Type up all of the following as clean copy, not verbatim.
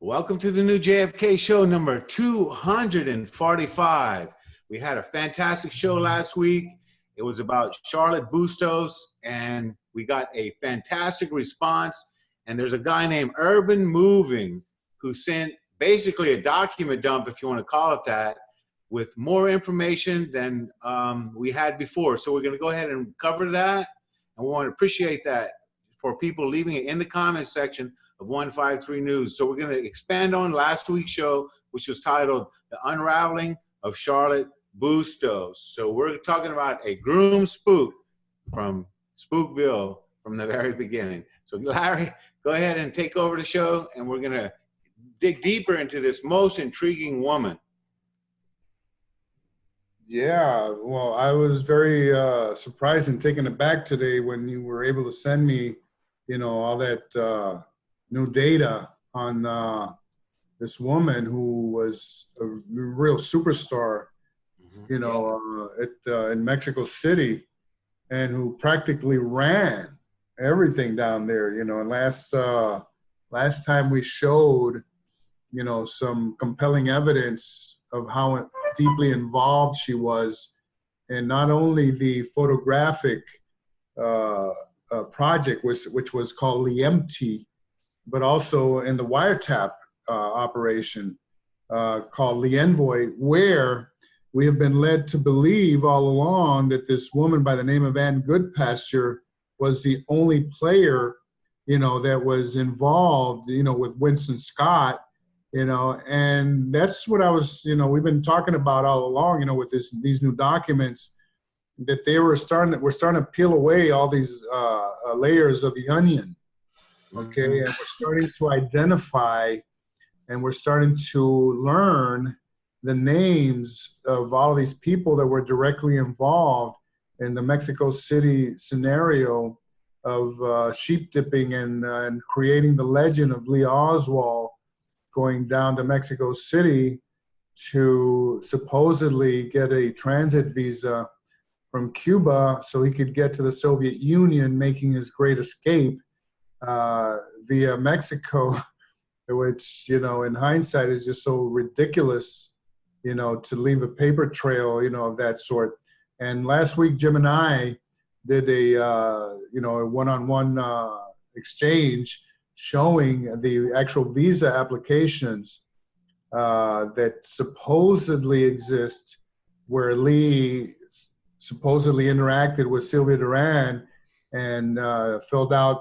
Welcome to the new JFK show number 245. We had a fantastic show last week. It was about Charlette Bustos, and we got a fantastic response. And there's a guy named Urban Moving who sent basically a document dump, if you want to call it that, with more information than we had before. So we're going to go ahead and cover that. And we want to appreciate that for people leaving it in the comments section of 153 News. So we're going to expand on last week's show, which was titled The Unraveling of Charlette Bustos. So we're talking about a groom spook from Spookville from the very beginning. So Larry, go ahead and take over the show, and we're going to dig deeper into this most intriguing woman. Yeah, well, I was very surprised and taken aback today when you were able to send me, all that new data on this woman who was a real superstar, in Mexico City, and who practically ran everything down there. And last time we showed, some compelling evidence of how deeply involved she was in not only the photographic project, which was called Liemti, but also in the wiretap operation called Lienvoy, where we have been led to believe all along that this woman by the name of Ann Goodpasture was the only player, that was involved, with Winston Scott, and that's what I was, we've been talking about all along, with these new documents, that we're starting to peel away all these layers of the onion. Okay, and we're starting to identify, and we're starting to learn the names of all of these people that were directly involved in the Mexico City scenario of sheep dipping and creating the legend of Lee Oswald going down to Mexico City to supposedly get a transit visa from Cuba so he could get to the Soviet Union, making his great escape via Mexico, which, in hindsight is just so ridiculous, to leave a paper trail, of that sort. And last week, Jim and I did a one-on-one exchange showing the actual visa applications that supposedly exist, where Lee supposedly interacted with Sylvia Duran and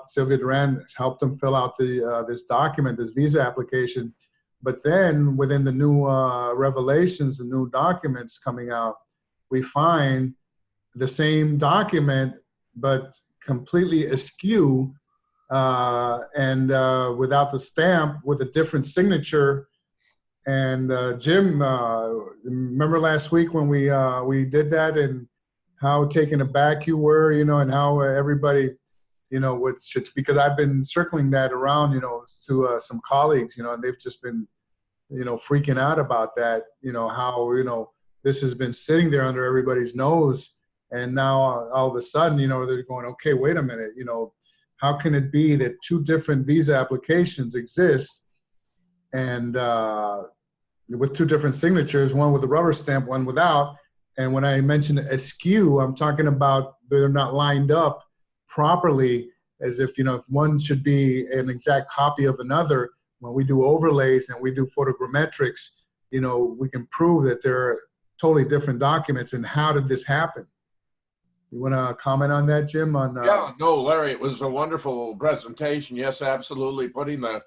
Sylvia Duran helped him fill out this document, this visa application. But then within the new revelations, the new documents coming out, we find the same document, but completely askew and without the stamp, with a different signature. And Jim, remember last week when we did that, and how taken aback you were, and how everybody, because I've been circling that around, to some colleagues, and they've just been, freaking out about that, how, this has been sitting there under everybody's nose. And now all of a sudden, they're going, okay, wait a minute, how can it be that two different visa applications exist and with two different signatures, one with a rubber stamp, one without? And when I mention askew, I'm talking about they're not lined up properly, as if, if one should be an exact copy of another. When we do overlays and we do photogrammetrics, we can prove that they're totally different documents. And how did this happen? You want to comment on that, Jim? Yeah, no, Larry, it was a wonderful presentation. Yes, absolutely. Putting the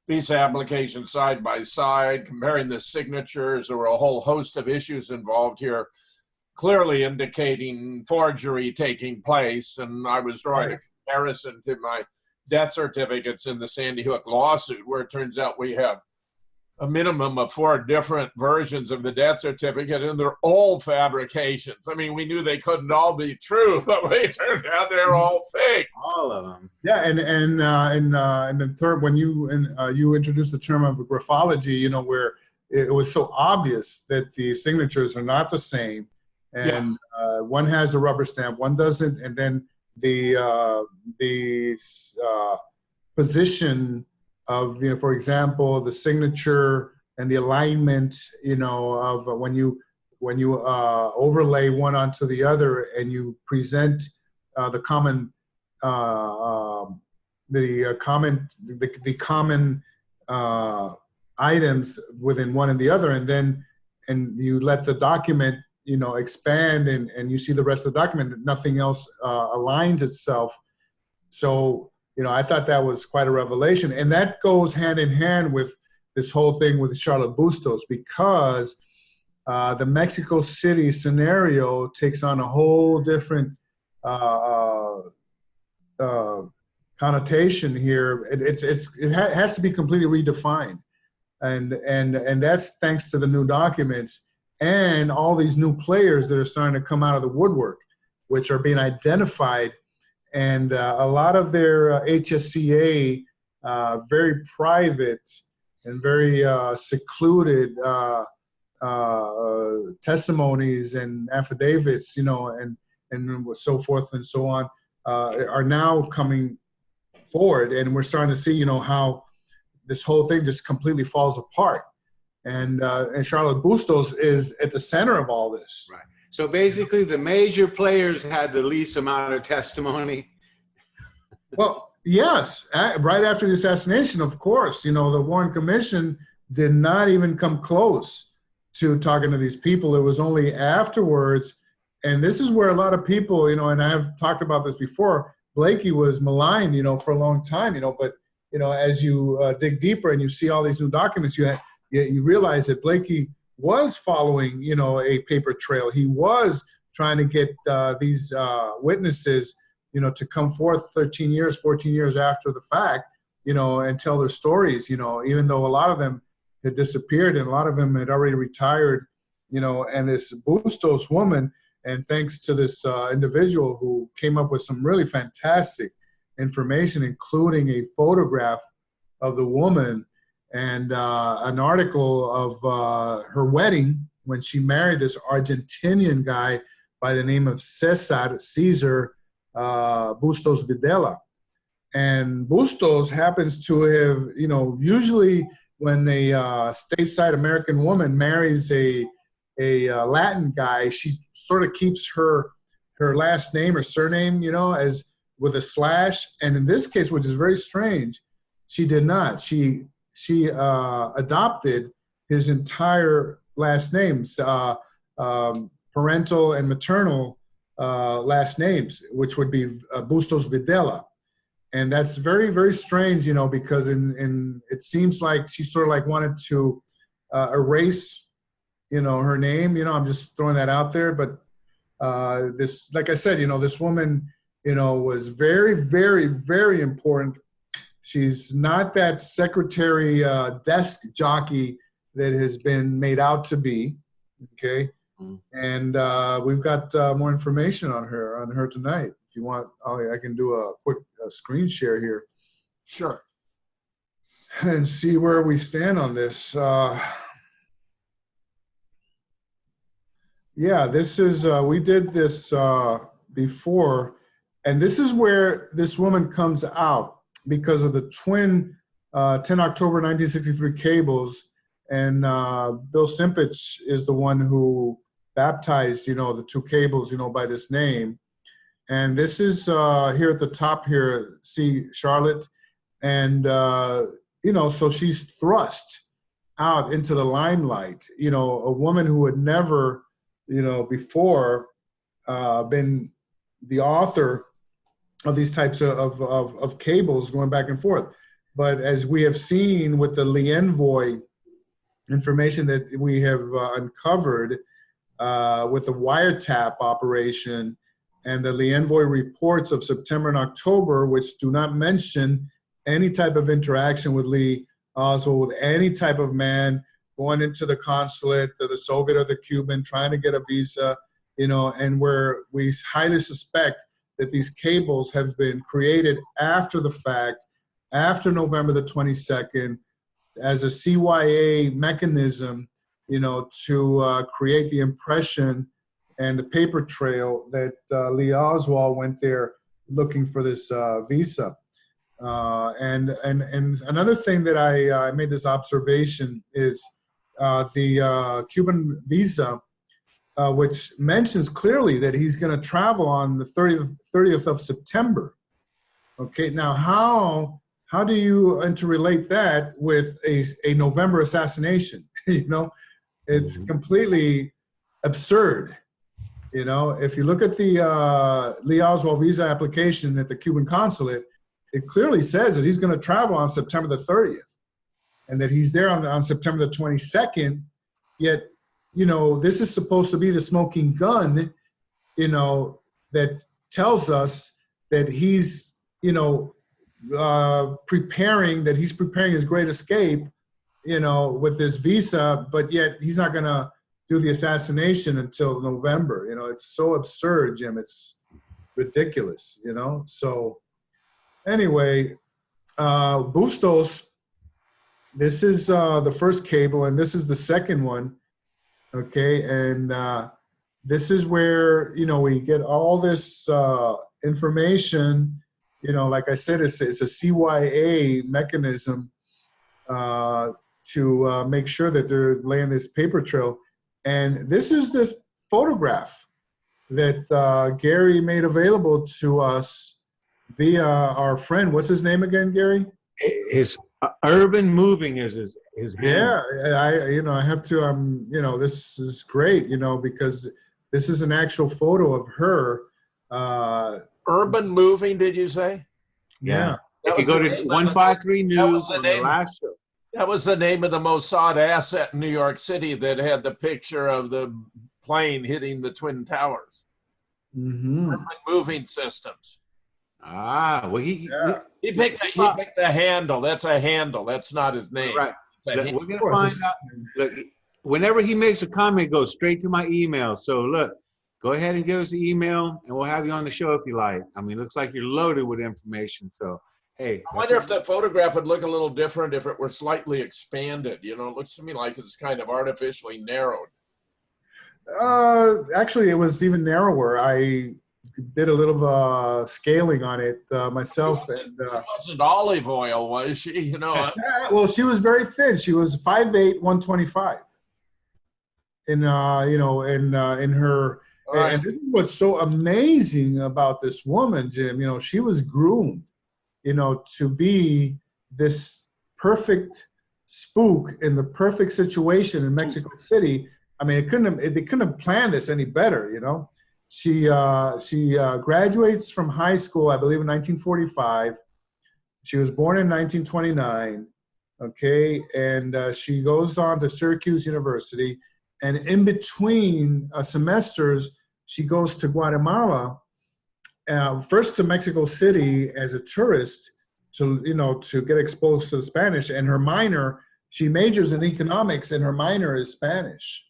visa application side by side, comparing the signatures. There were a whole host of issues involved here, clearly indicating forgery taking place. And I was drawing a comparison to my death certificates in the Sandy Hook lawsuit, where it turns out we have a minimum of 4 different versions of the death certificate, and they're all fabrications. I mean, we knew they couldn't all be true, but it turned out they're all fake. All of them. Yeah, and the term, when you introduced the term of graphology, where it was so obvious that the signatures are not the same, and one has a rubber stamp, one doesn't, and then the position of, for example, the signature and the alignment, of when you overlay one onto the other and you present the common items within one and the other, and you let the document expand, and you see the rest of the document, nothing else aligns itself. So I thought that was quite a revelation, and that goes hand in hand with this whole thing with Charlotte Bustos, because the Mexico City scenario takes on a whole different connotation here. It has to be completely redefined, and that's thanks to the new documents and all these new players that are starting to come out of the woodwork, which are being identified, and a lot of their HSCA very private and very secluded testimonies and affidavits, and so forth and so on, are now coming forward, and we're starting to see, how this whole thing just completely falls apart, and Charlotte Bustos is at the center of all this. Right. So basically, the major players had the least amount of testimony. Well, yes, right after the assassination, of course, the Warren Commission did not even come close to talking to these people. It was only afterwards, and this is where a lot of people, and I've talked about this before, Blakey was maligned, for a long time, but, as you dig deeper and you see all these new documents, you realize that Blakey was following, a paper trail. He was trying to get these witnesses, to come forth 13 years, 14 years after the fact, and tell their stories, even though a lot of them had disappeared and a lot of them had already retired, and this Bustos woman, and thanks to this individual who came up with some really fantastic information, including a photograph of the woman and an article of her wedding when she married this Argentinian guy by the name of Cesar Bustos Videla. And Bustos happens to have, usually when a stateside American woman marries a Latin guy, she sort of keeps her last name or surname, as with a slash. And in this case, which is very strange, she did not. She adopted his entire last names, parental and maternal last names, which would be Bustos Videla. And that's very, very strange, because it seems like she sort of like wanted to erase, her name. I'm just throwing that out there. But this, like I said, this woman, was very, very, very important. She's not that secretary desk jockey that has been made out to be. Okay. And we've got more information on her tonight. If you want, I can do a quick screen share here. Sure. And see where we stand on this. Yeah, this is, we did this before, and this is where this woman comes out because of the twin 10 October 1963 cables, and Bill Simpich is the one who baptized, the two cables, by this name. And this is here at the top here, see Charlotte, and so she's thrust out into the limelight, a woman who had never, before been the author of these types of cables going back and forth. But as we have seen with the Lienvoy information that we have uncovered with the wiretap operation and the Lienvoy reports of September and October, which do not mention any type of interaction with Lee Oswald, with any type of man going into the consulate, the Soviet or the Cuban, trying to get a visa, and where we highly suspect that these cables have been created after the fact, after November the 22nd, as a CYA mechanism, to create the impression and the paper trail that Lee Oswald went there looking for this visa. And another thing that I made this observation is the Cuban visa, which mentions clearly that he's going to travel on the 30th of September. Okay, now how do you interrelate that with a November assassination? You know, it's completely absurd. You know, if you look at the Lee Oswald visa application at the Cuban consulate, it clearly says that he's going to travel on September the 30th and that he's there on September the 22nd. Yet, you know, this is supposed to be the smoking gun, you know, that tells us that he's, you know, preparing his great escape, you know, with this visa, but yet he's not going to do the assassination until November. You know, it's so absurd, Jim. It's ridiculous, you know. So anyway, Bustos, this is the first cable, and this is the second one, okay? And this is where, you know, we get all this information. You know, like I said, it's a CYA mechanism to make sure that they're laying this paper trail. And this is the photograph that Gary made available to us via our friend. What's his name again, Gary? His Urban Moving is his handle. Yeah, I have to, you know, this is great, you know, because this is an actual photo of her. Urban Moving, did you say? Yeah. If you go to 153 News on the last show. That was the name of the Mossad asset in New York City that had the picture of the plane hitting the Twin Towers. Urban Moving Systems. Ah, well, he picked a handle. That's a handle. That's not his name. Right. We're going to find out. Look, whenever he makes a comment, it goes straight to my email. So look, go ahead and give us the email, and we'll have you on the show if you like. I mean, it looks like you're loaded with information. So, hey. I wonder if that photograph would look a little different if it were slightly expanded. You know, it looks to me like it's kind of artificially narrowed. Actually, it was even narrower. I did a little scaling on it myself. She wasn't olive oil, was she? You know. Well, she was very thin. She was 5'8", 125. In you know, in her. Right. And this is what's so amazing about this woman, Jim. You know, she was groomed, you know, to be this perfect spook in the perfect situation in Mexico City. I mean, they couldn't have planned this any better, you know. She graduates from high school, I believe, in 1945. She was born in 1929, okay, and she goes on to Syracuse University. And in between semesters, she goes to Guatemala, first to Mexico City as a tourist to get exposed to Spanish. And her minor, she majors in economics, and her minor is Spanish.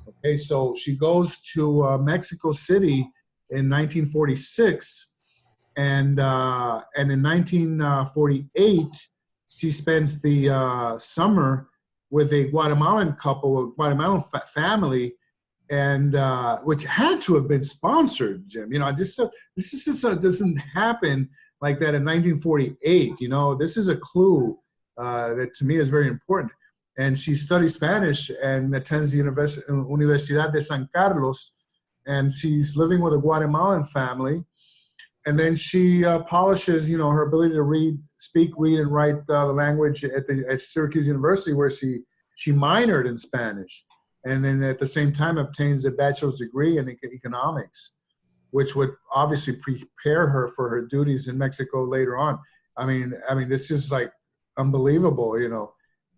Okay, so she goes to Mexico City in 1946, and in 1948, she spends the summer with a Guatemalan couple, a Guatemalan family, and which had to have been sponsored, Jim. You know, this just doesn't happen like that in 1948. You know, this is a clue that to me is very important. And she studies Spanish and attends the Universidad de San Carlos, and she's living with a Guatemalan family. And then she polishes, you know, her ability to speak, read, and write the language at Syracuse University, where she minored in Spanish, and then at the same time obtains a bachelor's degree in economics, which would obviously prepare her for her duties in Mexico later on. I mean, this is like unbelievable, you know.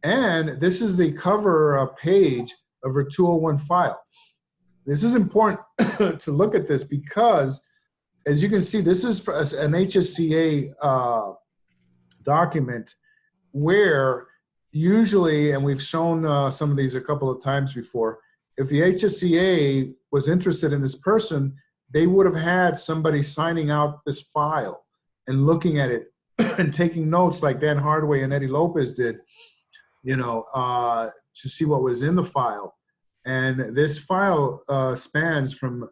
And this is the cover page of her 201 file. This is important to look at this because, as you can see, this is an HSCA document where usually, and we've shown some of these a couple of times before, if the HSCA was interested in this person, they would have had somebody signing out this file and looking at it and taking notes like Dan Hardaway and Eddie Lopez did, you know, to see what was in the file. And this file spans from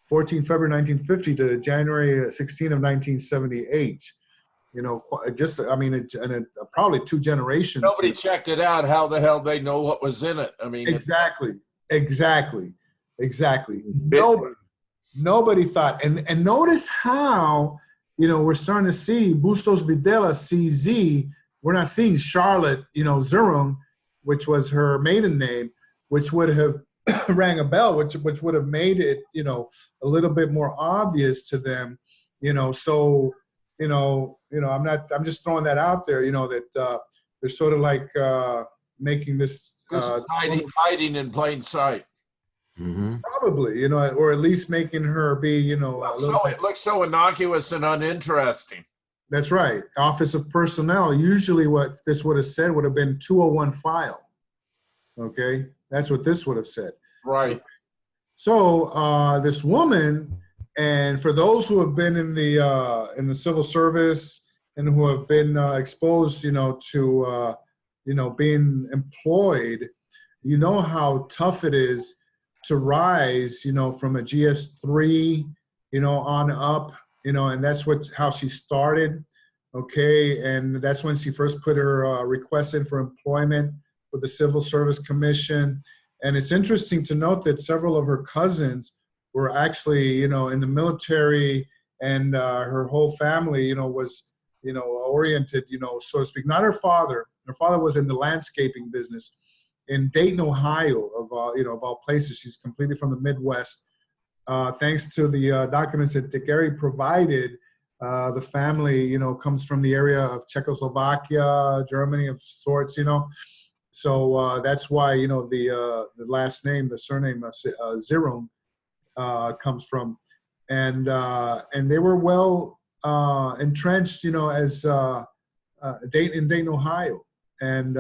14 February 1950 to January 16 of 1978. just, I mean, probably 2 generations. Nobody checked it out. How the hell they know what was in it? I mean, exactly. Bit- Nobody thought, and notice how, we're starting to see Bustos Videla, CZ. We're not seeing Charlotte, Zurung, which was her maiden name, which would have rang a bell, which would have made it, a little bit more obvious to them, so, I'm just throwing that out there, that they're sort of like making this. Hiding in plain sight. Mm-hmm. Probably, or at least making her be, It looks so innocuous and uninteresting. That's right. Office of Personnel. Usually what this would have said would have been 201 file. Okay. That's what this would have said. Right. So this woman, and for those who have been in the civil service and who have been exposed, to, being employed, how tough it is to rise, from a GS3, on up, and that's how she started. Okay. And that's when she first put her request in for employment with the Civil Service Commission. And it's interesting to note that several of her cousins were actually, in the military, and her whole family, was, oriented, so to speak. Not her father. Her father was in the landscaping business in Dayton, Ohio, of all places. She's completely from the Midwest. Thanks to the documents that Gary provided, the family, comes from the area of Czechoslovakia, Germany of sorts, So that's why, the last name, the surname Zirung comes from, and they were well entrenched, as Dayton, Ohio, and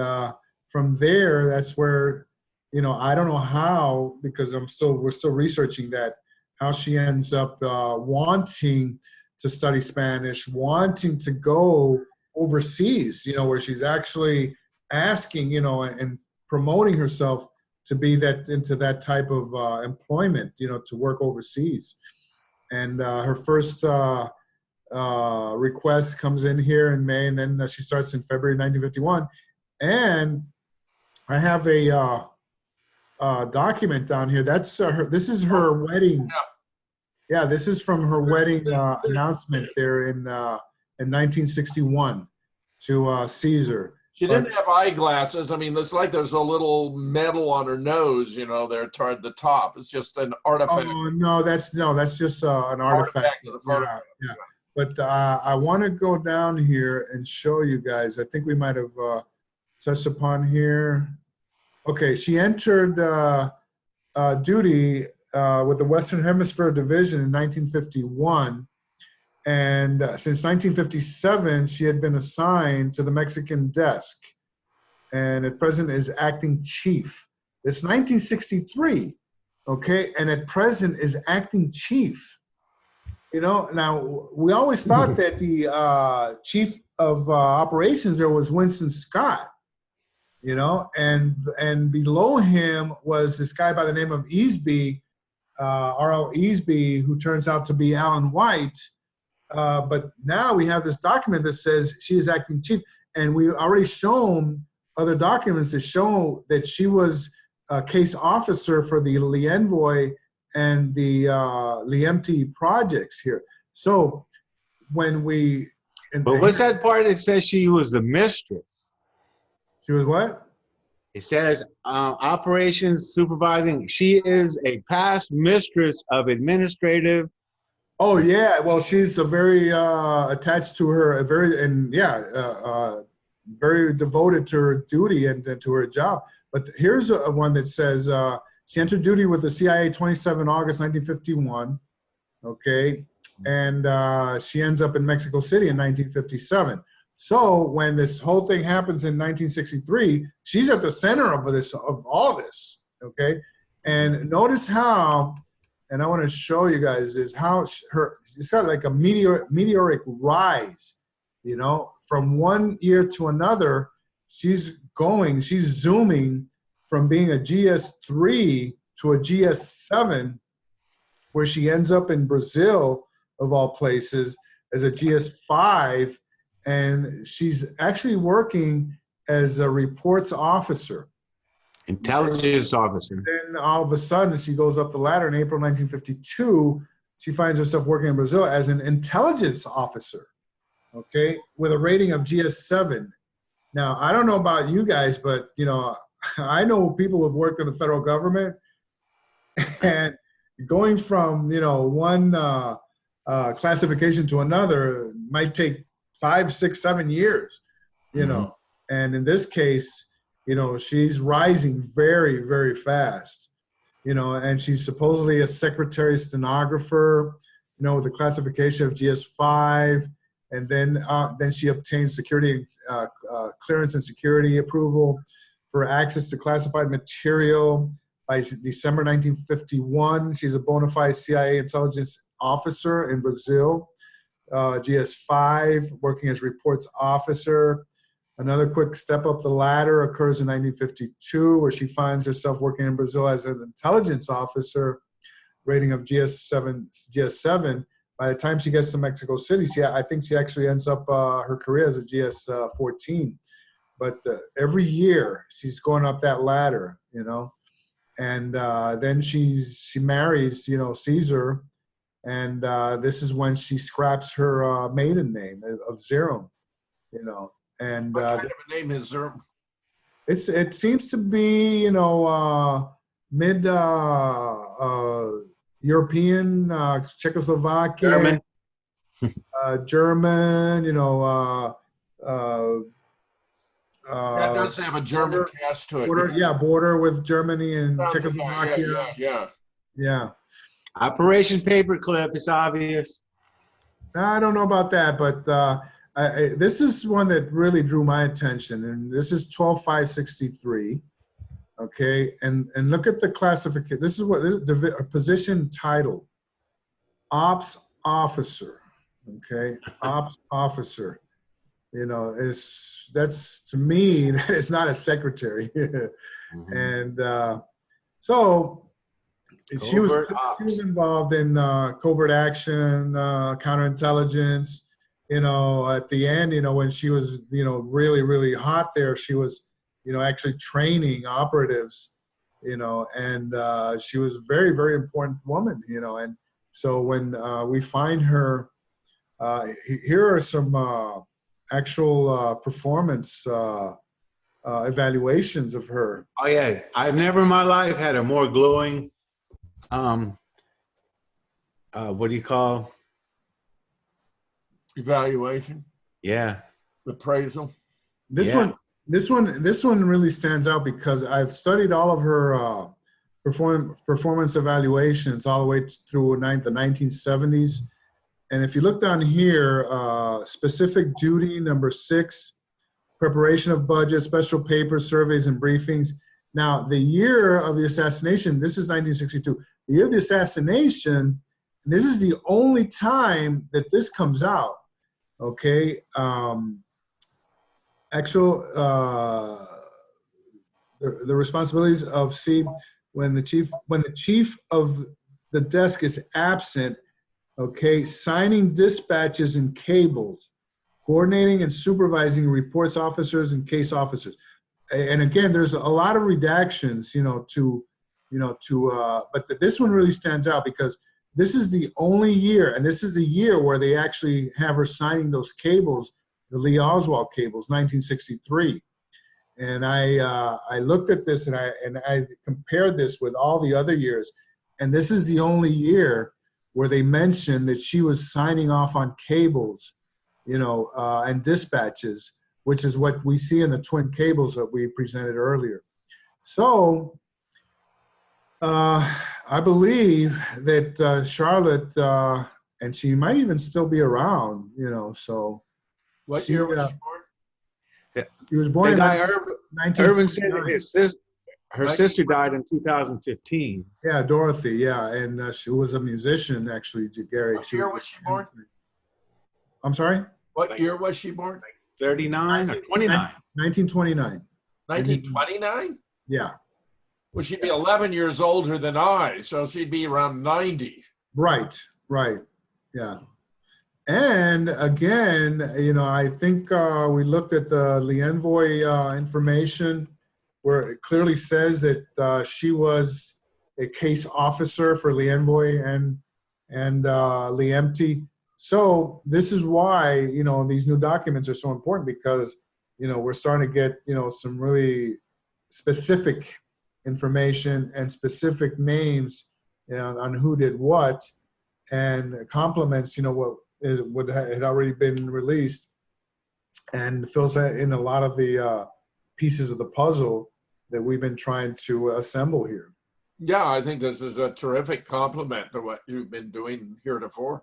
from there, that's where, I don't know how, because we're still researching that, how she ends up wanting to study Spanish, wanting to go overseas, where she's actually asking, and promoting herself to be into that type of employment, to work overseas. And her first request comes in here in May, and then she starts in February 1951. And I have a document down here. That's this is her wedding. Yeah, this is from her wedding announcement there in 1961 to Caesar. She didn't have eyeglasses. I mean, it's like there's a little medal on her nose, there toward the top. It's just an artifact. Oh no, that's just an artifact of the photograph. Yeah. But I want to go down here and show you guys. I think we might have touched upon here. Okay, she entered duty with the Western Hemisphere Division in 1951. And since 1957, she had been assigned to the Mexican desk. And at present is acting chief. It's 1963, okay? And at present is acting chief. Now, we always thought that the chief of operations there was Winston Scott, and below him was this guy by the name of Easby, R.L. Easby, who turns out to be Alan White. But now we have this document that says she is acting chief, and we've already shown other documents that show that she was a case officer for the Lienvoy and the Liemti projects here. So when we... But what's that part that says she was the mistress? She was what? It says operations supervising. She is a past mistress of administrative. Oh yeah, well she's a very attached to her, very devoted to her duty and to her job. But here's one that says she entered duty with the CIA 27 August 1951. Okay, and she ends up in Mexico City in 1957. So when this whole thing happens in 1963, she's at the center of all this. Okay, and notice how. And I want to show you guys is how it's got like a meteoric rise, from one year to another. She's zooming from being a GS3 to a GS7, where she ends up in Brazil, of all places, as a GS5. and she's actually working as a reports officer. Intelligence officer. Then all of a sudden, she goes up the ladder in April 1952. She finds herself working in Brazil as an intelligence officer, okay, with a rating of GS7. Now, I don't know about you guys, but, you know, I know people who have worked in the federal government, and going from, you know, one classification to another might take 5, 6, 7 years, you know. And in this case, you know, she's rising very, very fast, you know, and she's supposedly a secretary stenographer, you know, with the classification of GS5. And then she obtains security clearance and security approval for access to classified material by December 1951. She's a bona fide CIA intelligence officer in Brazil, GS5, working as reports officer. Another quick step up the ladder occurs in 1952, where she finds herself working in Brazil as an intelligence officer, rating of GS7. By the time she gets to Mexico City, I think she actually ends up her career as a GS14. But every year she's going up that ladder, you know. And then she marries, you know, Caesar, and this is when she scraps her maiden name of Zerum, you know. And what kind of a name is Zerum? It seems to be, you know, mid European, Czechoslovakian, German, you know. That does have a German cast to it. Border with Germany and Sounds Czechoslovakia. Yeah. Operation Paperclip, it's obvious. I don't know about that, but this is one that really drew my attention, and this is 12-563. Okay, and look at the classification. This is what the position title: Ops Officer. Okay, Ops Officer. You know, that's to me that is not a secretary. And so she was involved in covert action, counterintelligence. You know, at the end, you know, when she was, you know, really, really hot there, she was, you know, actually training operatives, you know, and she was a very, very important woman, you know. And so when we find her, here are some actual performance evaluations of her. Oh yeah, I've never in my life had a more glowing, what do you call? Evaluation. Yeah. Appraisal. This one really stands out because I've studied all of her performance evaluations all the way through the 1970s. And if you look down here, specific duty number 6, preparation of budget, special papers, surveys, and briefings. Now, the year of the assassination, this is 1962. The year of the assassination, and this is the only time that this comes out. Okay, the responsibilities of when the chief of the desk is absent. Okay, signing dispatches and cables, coordinating and supervising reports officers and case officers. And again, there's a lot of redactions, but this one really stands out because this is the only year, and this is the year where they actually have her signing those cables, the Lee Oswald cables, 1963. And I looked at this and I compared this with all the other years, and this is the only year where they mentioned that she was signing off on cables, and dispatches, which is what we see in the twin cables that we presented earlier. So I believe that Charlotte, and she might even still be around, so. What year was she born? She was born in 1929. Irvin said her sister died in 2015. Yeah, Dorothy, yeah, and she was a musician, actually, Gary. What year was she born? I'm sorry? What year was she born? 39 or 29? 1929. 1929? Yeah. Well, she'd be 11 years older than I, so she'd be around 90. Right, yeah. And again, you know, I think we looked at the Lienvoy information where it clearly says that she was a case officer for Lienvoy and Liemti. So this is why, you know, these new documents are so important, because, you know, we're starting to get, you know, some really specific information and specific names, you know, on who did what, and complements, you know, what had already been released, and fills in a lot of the pieces of the puzzle that we've been trying to assemble here. Yeah, I think this is a terrific compliment to what you've been doing heretofore.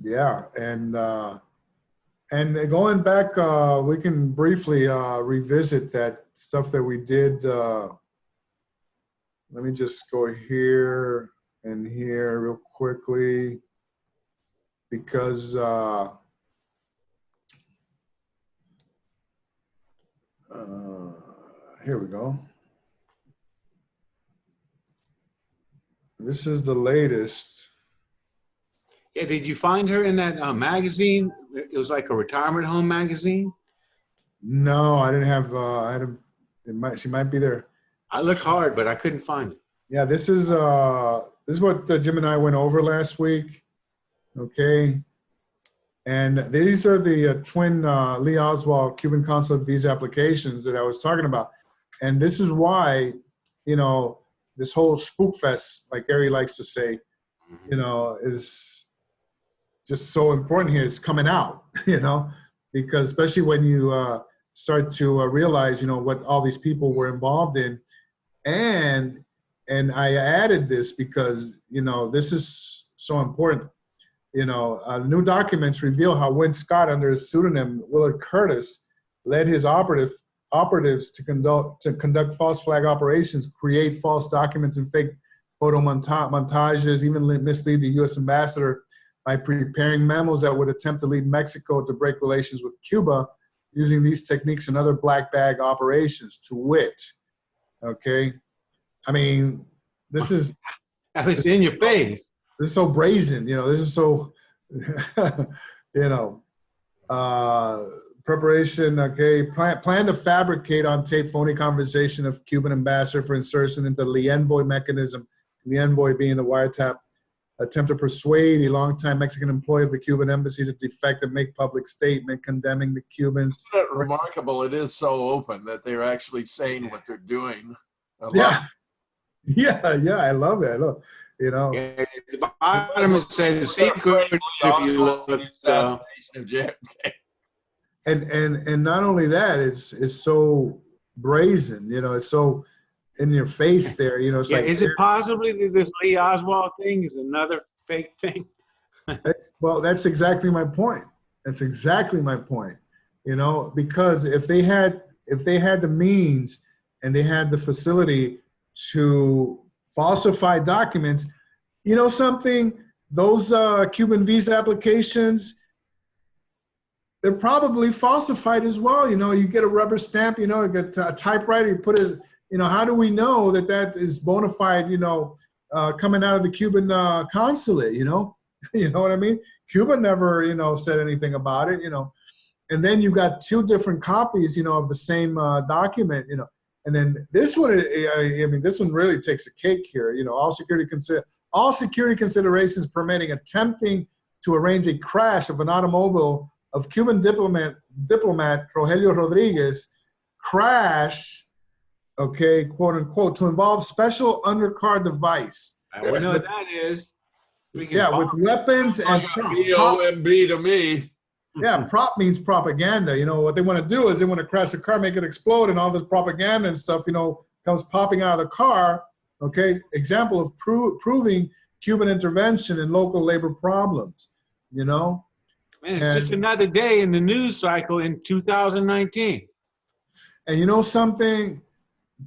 Yeah, and going back, we can briefly revisit that stuff that we did. Let me just go here and here real quickly, because here we go. This is the latest. Yeah, did you find her in that magazine? It was like a retirement home magazine. No, I didn't have. She might be there. I looked hard, but I couldn't find it. Yeah, this is what Jim and I went over last week. Okay, and these are the twin Lee Oswald Cuban consulate visa applications that I was talking about, and this is why, you know, this whole Spook Fest, like Gary likes to say, you know, is just so important here. It's coming out, you know, because especially when you start to realize, you know, what all these people were involved in. And I added this because, you know, this is so important. You know, new documents reveal how Win Scott, under his pseudonym Willard Curtis, led his operatives to conduct false flag operations, create false documents and fake photo montages, even mislead the U.S. ambassador by preparing memos that would attempt to lead Mexico to break relations with Cuba, using these techniques and other black bag operations, to wit. Okay, I mean, this is it's in your face. This is so brazen, you know. This is so, you know, preparation. Okay, plan to fabricate on tape phony conversation of Cuban ambassador for insertion into Lienvoy mechanism. Lienvoy being the wiretap. Attempt to persuade a longtime Mexican employee of the Cuban embassy to defect and make public statement condemning the Cubans. Isn't it remarkable? It is so open that they're actually saying what they're doing. Yeah, I love that. Look, you know. Yeah, at the bottom it says the secret. If you look, assassination of JFK. And not only that, it's so brazen. You know, it's so in your face there. You know, it's like, is it possibly that this Lee Oswald thing is another fake thing? That's exactly my point. That's exactly my point. You know, because if they had the means and they had the facility to falsify documents, you know something, those Cuban visa applications, they're probably falsified as well. You know, you get a rubber stamp, you know, you get a typewriter, you put it, you know, how do we know that that is bona fide, you know, coming out of the Cuban consulate, you know? You know what I mean? Cuba never, you know, said anything about it, you know. And then you got two different copies, you know, of the same document, you know. And then this one, I mean, this one really takes a cake here. You know, all security considerations permitting attempting to arrange a crash of an automobile of Cuban diplomat Rogelio Rodriguez, crash, okay, quote unquote, to involve special undercar device. I know what that is. Yeah, with weapons and prop. B-O-M-B to me. Yeah, prop means propaganda. You know, what they want to do is they want to crash the car, make it explode, and all this propaganda and stuff, you know, comes popping out of the car. Okay, example of proving Cuban intervention in local labor problems, you know. Man, it's just another day in the news cycle in 2019. And you know something?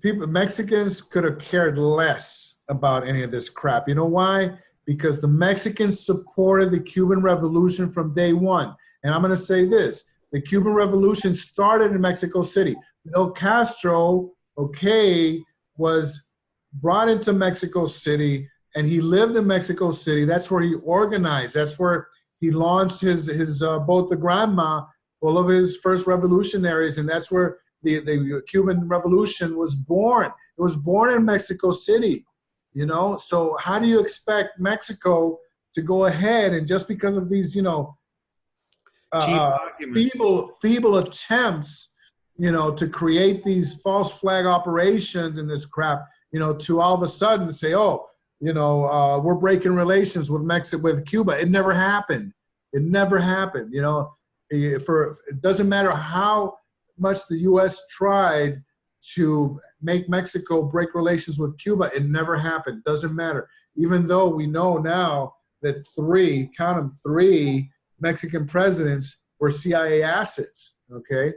Mexicans could have cared less about any of this crap. You know why? Because the Mexicans supported the Cuban Revolution from day one. And I'm going to say this. The Cuban Revolution started in Mexico City. Fidel Castro, okay, was brought into Mexico City, and he lived in Mexico City. That's where he organized. That's where he launched his boat, the Granma, full of his first revolutionaries, and that's where the Cuban Revolution was born. It was born in Mexico City, you know. So how do you expect Mexico to go ahead and just because of these, you know, feeble attempts, you know, to create these false flag operations and this crap, you know, to all of a sudden say, oh, you know, we're breaking relations with with Cuba. It never happened. It never happened. You know, it doesn't matter how much the U.S. tried to make Mexico break relations with Cuba. It never happened. Doesn't matter. Even though we know now that count them, three Mexican presidents were CIA assets. Okay,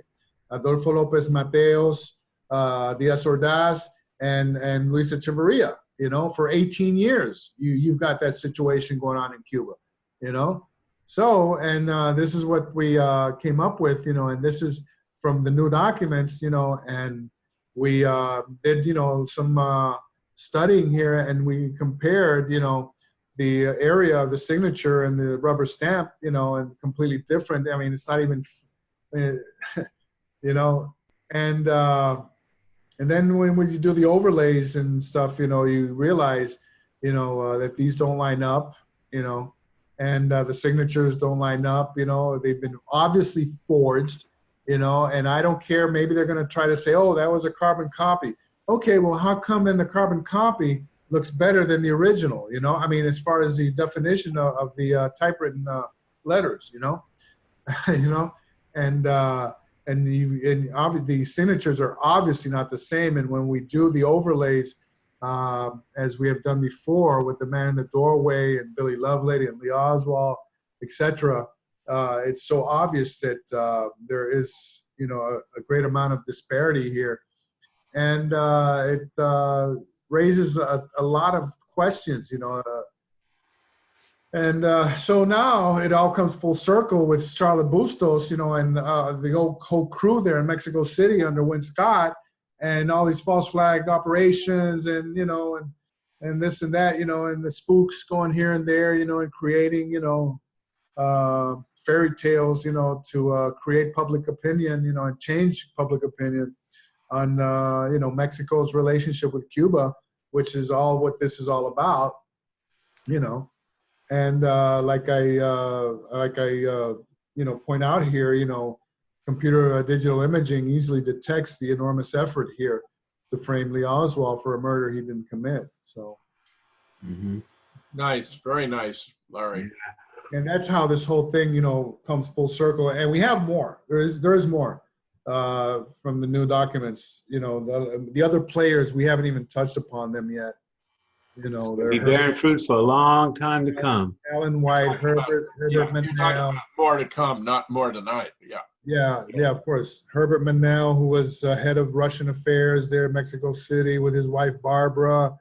Adolfo López Mateos, Díaz Ordaz, and Luis Echeverría. You know, for 18 years, you've got that situation going on in Cuba. You know, so and this is what we came up with. You know, and this is from the new documents. You know, and we did some studying here, and we compared the area of the signature and the rubber stamp, and completely different. I mean, it's not even, and then when you do the overlays and stuff, you realize, that these don't line up, and the signatures don't line up, they've been obviously forged, and I don't care, maybe they're going to try to say, oh, that was a carbon copy. Okay, well, how come then the carbon copy looks better than the original, I mean, as far as the definition of the typewritten letters, and the signatures are obviously not the same. And when we do the overlays, as we have done before with the Man in the Doorway and Billy Lovelady and Lee Oswald, etc., it's so obvious that there is, a great amount of disparity here. And it raises a lot of questions, so now it all comes full circle with Charlette Bustos, and the whole crew there in Mexico City under Win Scott, and all these false flag operations, and and this and that, and the spooks going here and there, and creating, fairy tales, to create public opinion, and change public opinion on Mexico's relationship with Cuba, which is all what this is all about, and like I point out here, computer digital imaging easily detects the enormous effort here to frame Lee Oswald for a murder he didn't commit. So, nice, very nice, Larry. And that's how this whole thing, comes full circle. And we have more. There is more. From the new documents, the other players, we haven't even touched upon them yet. They're be bearing fruits for a long time to come. Alan White, Herbert Manel. More to come, not more tonight. Yeah, of course. Herbert Manel, who was head of Russian affairs there in Mexico City with his wife Barbara,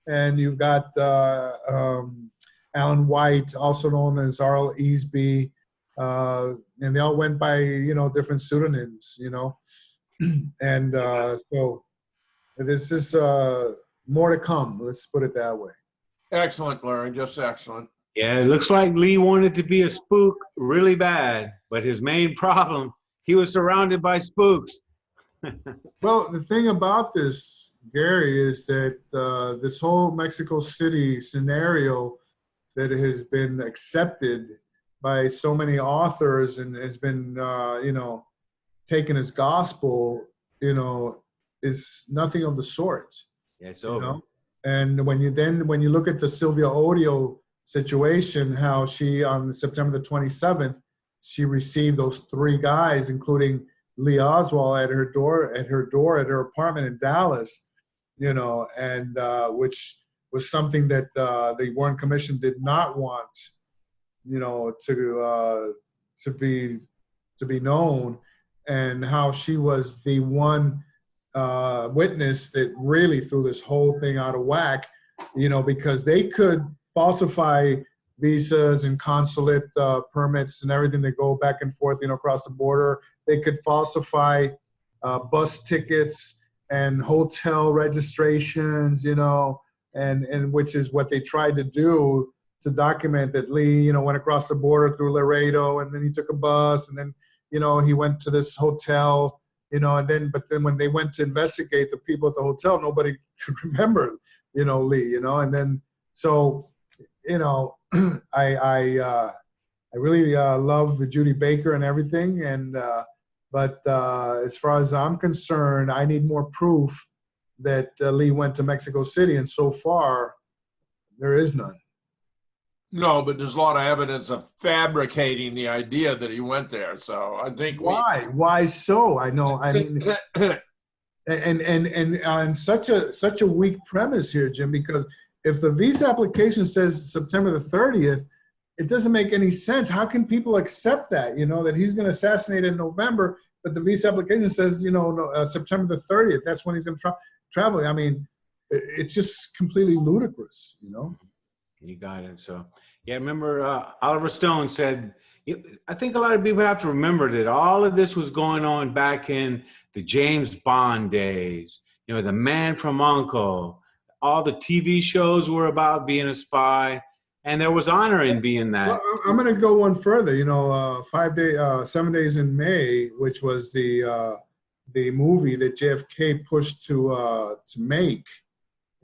and you've got Alan White, also known as R.L. Easby. And they all went by, different pseudonyms, and so this is more to come. Let's put it that way. Excellent, Larry, just excellent. Yeah, it looks like Lee wanted to be a spook really bad, but his main problem, he was surrounded by spooks. Well, the thing about this, Gary, is that this whole Mexico City scenario that has been accepted by so many authors and has been, taken as gospel, is nothing of the sort. Yeah, it's over. And when you look at the Sylvia Odio situation, how she, on September the 27th, she received those three guys, including Lee Oswald, at her door at her apartment in Dallas, and which was something that the Warren Commission did not want, to be known, and how she was the one witness that really threw this whole thing out of whack, because they could falsify visas and consulate permits and everything that go back and forth, across the border. They could falsify bus tickets and hotel registrations, and which is what they tried to do to document that Lee, you know, went across the border through Laredo, and then he took a bus, and then, you know, he went to this hotel, you know, but then when they went to investigate the people at the hotel, nobody could remember, you know, Lee, you know, and then, so, you know, I really love Judy Baker and everything, but as far as I'm concerned, I need more proof that Lee went to Mexico City, and so far, there is none. No, but there's a lot of evidence of fabricating the idea that he went there. So I think why so? I know. I mean, and such a weak premise here, Jim, because if the visa application says September the 30th, it doesn't make any sense. How can people accept that? You know, that he's going to assassinate in November, but the visa application says, you know, September the 30th. That's when he's going to travel. I mean, it's just completely ludicrous. You know. You got it. So, yeah, remember Oliver Stone said, I think a lot of people have to remember that all of this was going on back in the James Bond days. You know, The Man from U.N.C.L.E., all the TV shows were about being a spy, and there was honor in being that. Well, I'm going to go one further. You know, 7 Days in May, which was the movie that JFK pushed to make,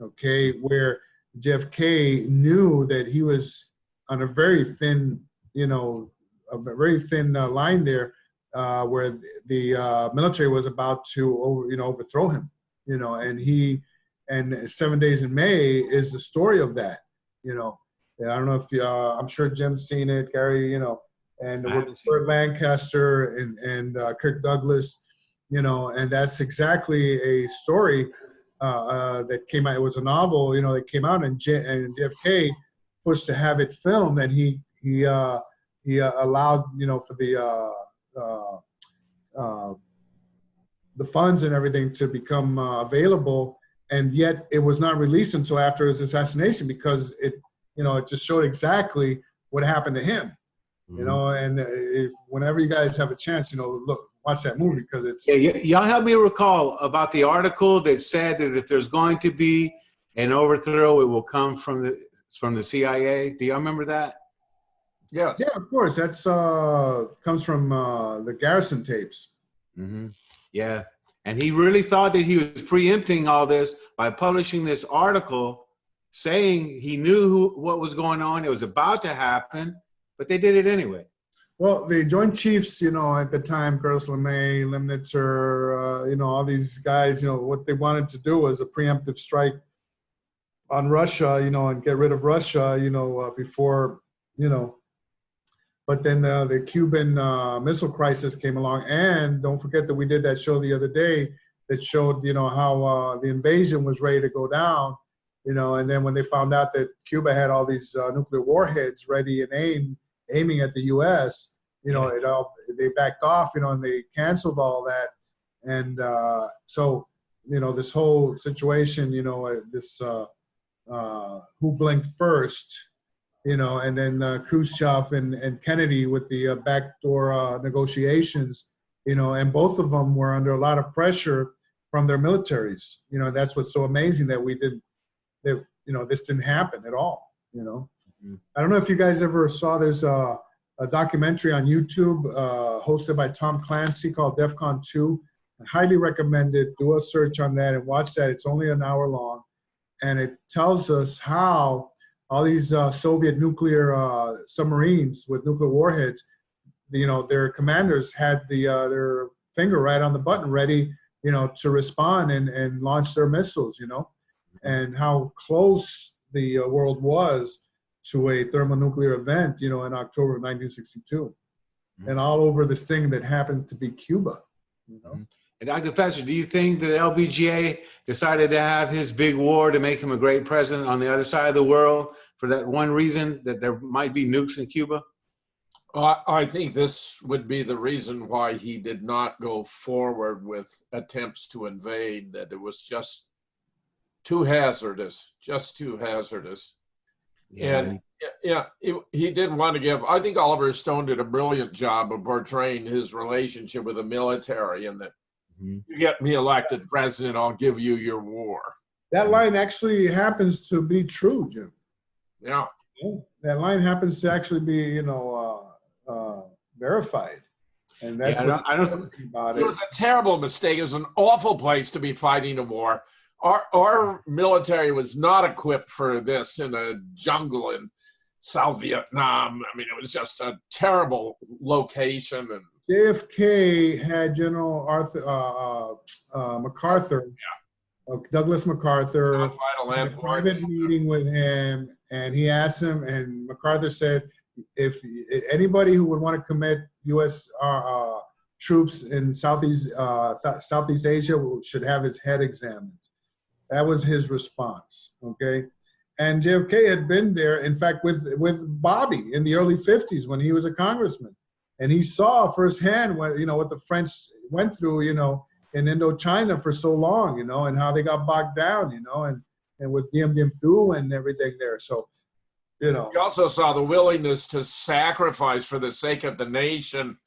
okay, where JFK knew that he was on a very thin, you know, a very thin line there, where the military was about to overthrow him, you know, and 7 Days in May is the story of that, you know. I don't know if I'm sure Jim's seen it, Gary, you know, and Burt Lancaster and Kirk Douglas, you know, and that's exactly a story that came out. It was a novel, you know, that came out, and JFK pushed to have it filmed, and he allowed, you know, for the funds and everything to become available, and yet it was not released until after his assassination, because it just showed exactly what happened to him. Mm-hmm. You know, and whenever you guys have a chance, you know, watch that movie, because it's... Yeah, y'all help me recall about the article that said that if there's going to be an overthrow, it will come from the CIA. Do y'all remember that? Yeah. Yeah, of course. That's comes from the Garrison tapes. Mm-hmm. Yeah, and he really thought that he was preempting all this by publishing this article, saying he knew what was going on. It was about to happen, but they did it anyway. Well, the Joint Chiefs, you know, at the time, Curtis LeMay, Lemnitzer, you know, all these guys, you know, what they wanted to do was a preemptive strike on Russia, you know, and get rid of Russia, you know, before, you know. But then the Cuban Missile Crisis came along, and don't forget that we did that show the other day that showed, you know, how the invasion was ready to go down, you know, and then when they found out that Cuba had all these nuclear warheads ready and aiming at the U.S., you know, they backed off, you know, and they canceled all that. And so, you know, this whole situation, you know, this who blinked first, you know, and then Khrushchev and Kennedy with the backdoor negotiations, you know, and both of them were under a lot of pressure from their militaries. You know, that's what's so amazing that you know, this didn't happen at all, you know. Mm-hmm. I don't know if you guys ever saw, there's a documentary on YouTube hosted by Tom Clancy called DEFCON 2. I highly recommend it. Do a search on that and watch that. It's only an hour long. And it tells us how all these Soviet nuclear submarines with nuclear warheads, you know, their commanders had their finger right on the button, ready, you know, to respond and launch their missiles, you know, and how close the world was to a thermonuclear event, you know, in October of 1962, and all over this thing that happens to be Cuba, you know. And Dr. Fetcher, do you think that LBJ decided to have his big war to make him a great president on the other side of the world for that one reason, that there might be nukes in Cuba? I think this would be the reason why he did not go forward with attempts to invade, that it was just too hazardous, Yeah. And he did want to give, I think Oliver Stone did a brilliant job of portraying his relationship with the military, and that you get me elected president, I'll give you your war. That line actually happens to be true, Jim. Yeah. That line happens to actually be, verified. And that's I don't about It was a terrible mistake. It was an awful place to be fighting a war. Our military was not equipped for this in a jungle in South Vietnam. I mean, it was just a terrible location. And JFK had General MacArthur, Douglas MacArthur, had a private meeting with him, and he asked him, and MacArthur said, if anybody who would want to commit U.S. Troops in Southeast Asia should have his head examined. That was his response, okay? And JFK had been there, in fact, with Bobby in the early 50s when he was a congressman. And he saw firsthand what the French went through, in Indochina for so long, and how they got bogged down, and with Diem Diem Phu and everything there. So, He also saw the willingness to sacrifice for the sake of the nation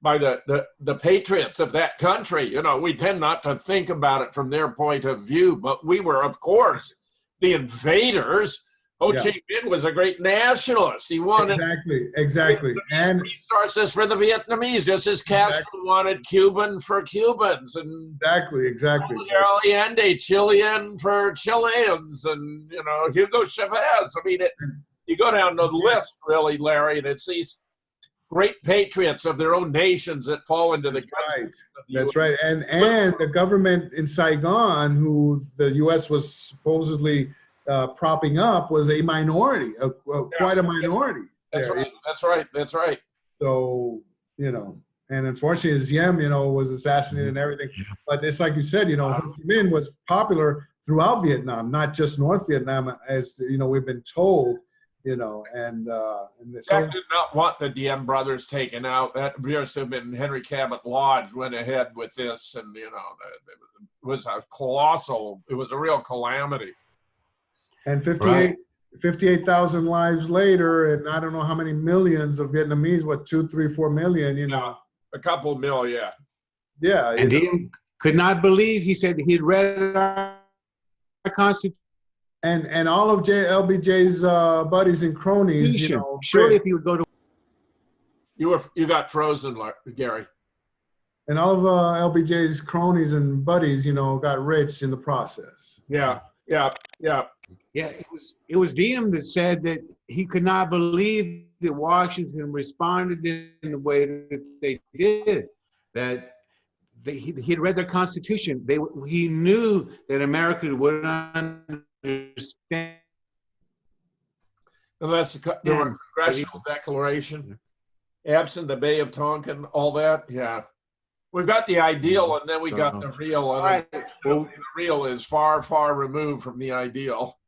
by the patriots of that country. We tend not to think about it from their point of view, but we were, of course, the invaders. Ho Chi Minh was a great nationalist. He wanted exactly, and resources for the Vietnamese, just as Castro wanted Cuban for Cubans, and exactly. Allende Chilean for Chileans, and Hugo Chavez. I mean, you go down the list, really, Larry, and it's these great patriots of their own nations that fall into the guns. That's right. And the government in Saigon, who the U.S. was supposedly propping up, was a minority, quite a minority. That's right. So, and unfortunately, Diem, was assassinated and everything. But it's like you said, Ho Chi Minh was popular throughout Vietnam, not just North Vietnam, as, we've been told. And this did not want the Diem brothers taken out. That appears to have been Henry Cabot Lodge went ahead with this, and it was a colossal. It was a real calamity. And 58,000 lives later, and I don't know how many millions of Vietnamese. 2, 3, 4 million. A couple million. Yeah. And Diem could not believe. He said he'd read our Constitution. And all of LBJ's buddies and cronies, sure, if he would go to. You got frozen, Gary. And all of LBJ's cronies and buddies, got rich in the process. Yeah. It was Diem that said that he could not believe that Washington responded in the way that they did. That he had read their Constitution. He knew that America would understand. Unless there were a congressional declaration, absent the Bay of Tonkin, all that. Yeah, we've got the ideal, and then we got the real. And the real is far, far removed from the ideal.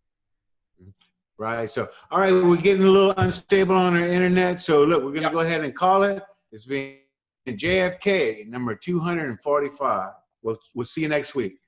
Right. So, all right, we're getting a little unstable on our internet. So, look, we're going to go ahead and call it. It's been JFK number 245. We'll see you next week.